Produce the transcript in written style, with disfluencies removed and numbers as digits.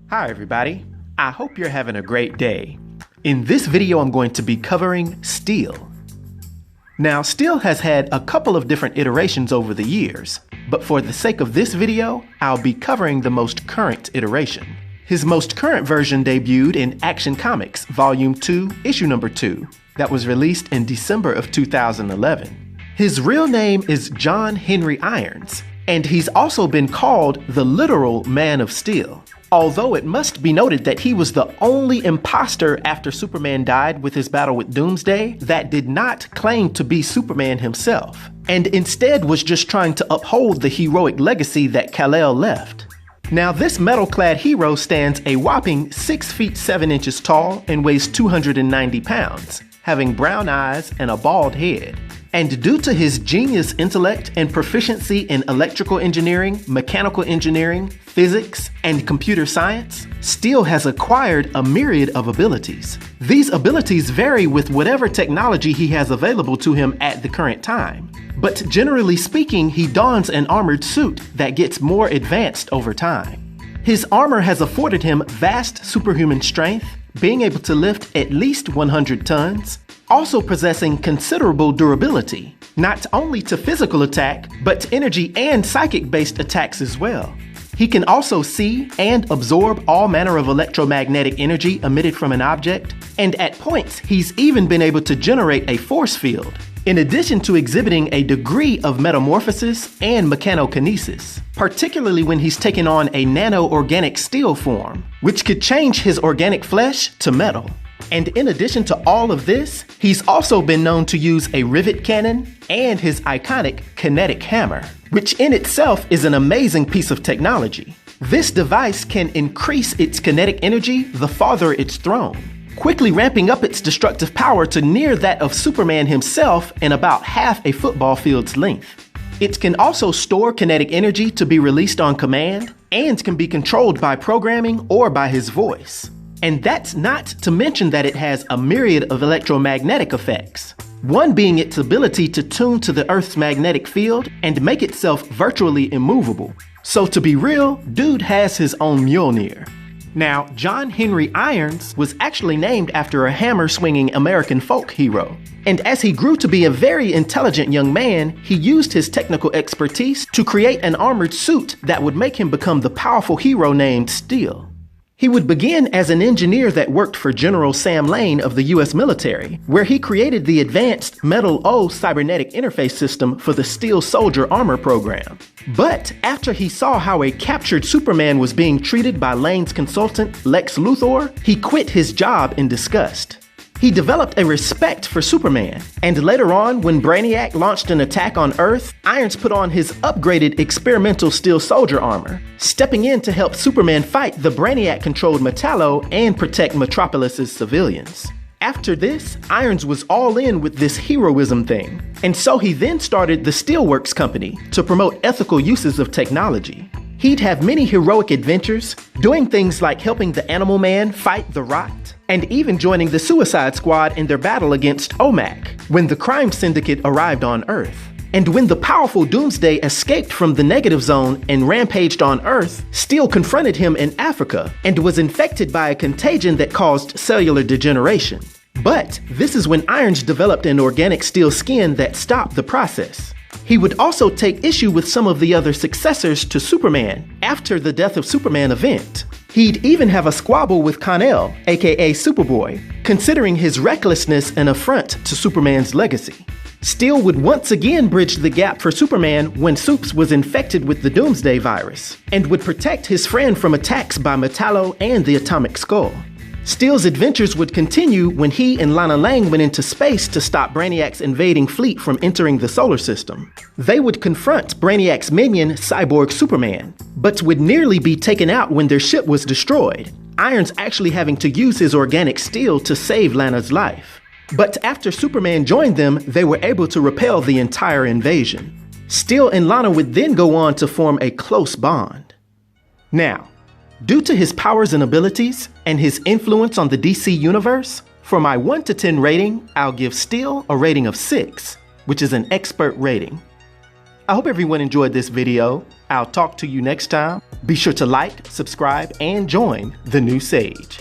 Hi everybody, I hope you're having a great day. In this video I'm going to be covering Steel. Now Steel has had a couple of different iterations over the years, but for the sake of this video, I'll be covering the most current iteration. His most current version debuted in Action Comics Volume 2, Issue Number 2, that was released in December of 2011. His real name is John Henry Irons, and he's also been called the literal Man of Steel. Although it must be noted that he was the only imposter after Superman died with his battle with Doomsday that did not claim to be Superman himself, and instead was just trying to uphold the heroic legacy that Kal-El left. Now this metal-clad hero stands a whopping 6 feet 7 inches tall and weighs 290 pounds, having brown eyes and a bald head. And due to his genius intellect and proficiency in electrical engineering, mechanical engineering, physics, and computer science, Steel has acquired a myriad of abilities. These abilities vary with whatever technology he has available to him at the current time. But generally speaking, he dons an armored suit that gets more advanced over time. His armor has afforded him vast superhuman strength, being able to lift at least 100 tons, also possessing considerable durability, not only to physical attack, but energy and psychic-based attacks as well. He can also see and absorb all manner of electromagnetic energy emitted from an object, and at points he's even been able to generate a force field, in addition to exhibiting a degree of metamorphosis and mechanokinesis, particularly when he's taken on a nano-organic steel form, which could change his organic flesh to metal. And in addition to all of this, he's also been known to use a rivet cannon and his iconic Kinetic Hammer, which in itself is an amazing piece of technology. This device can increase its kinetic energy the farther it's thrown, quickly ramping up its destructive power to near that of Superman himself in about half a football field's length. It can also store kinetic energy to be released on command, and can be controlled by programming or by his voice. And that's not to mention that it has a myriad of electromagnetic effects, one being its ability to tune to the Earth's magnetic field and make itself virtually immovable. So to be real, dude has his own Mjolnir. Now, John Henry Irons was actually named after a hammer-swinging American folk hero. And as he grew to be a very intelligent young man, he used his technical expertise to create an armored suit that would make him become the powerful hero named Steel. He would begin as an engineer that worked for General Sam Lane of the US military, where he created the advanced Metal O cybernetic interface system for the Steel Soldier armor program. But after he saw how a captured Superman was being treated by Lane's consultant, Lex Luthor, he quit his job in disgust. He developed a respect for Superman, and later on, when Brainiac launched an attack on Earth, Irons put on his upgraded experimental Steel Soldier armor, stepping in to help Superman fight the Brainiac-controlled Metallo and protect Metropolis's civilians. After this, Irons was all in with this heroism thing, and so he then started the Steelworks Company to promote ethical uses of technology. He'd have many heroic adventures, doing things like helping the Animal Man fight the Rot, and even joining the Suicide Squad in their battle against O.M.A.C. when the crime syndicate arrived on Earth. And when the powerful Doomsday escaped from the negative zone and rampaged on Earth, Steel confronted him in Africa and was infected by a contagion that caused cellular degeneration. But this is when Irons developed an organic steel skin that stopped the process. He would also take issue with some of the other successors to Superman after the Death of Superman event. He'd even have a squabble with Kal-El, aka Superboy, considering his recklessness an affront to Superman's legacy. Steel would once again bridge the gap for Superman when Supes was infected with the Doomsday virus, and would protect his friend from attacks by Metallo and the Atomic Skull. Steel's adventures would continue when he and Lana Lang went into space to stop Brainiac's invading fleet from entering the solar system. They would confront Brainiac's minion, Cyborg Superman, but would nearly be taken out when their ship was destroyed, Irons actually having to use his organic steel to save Lana's life. But after Superman joined them, they were able to repel the entire invasion. Steel and Lana would then go on to form a close bond. Now, due to his powers and abilities, and his influence on the DC universe, for my 1 to 10 rating, I'll give Steel a rating of 6, which is an expert rating. I hope everyone enjoyed this video. I'll talk to you next time. Be sure to like, subscribe, and join the new Sage.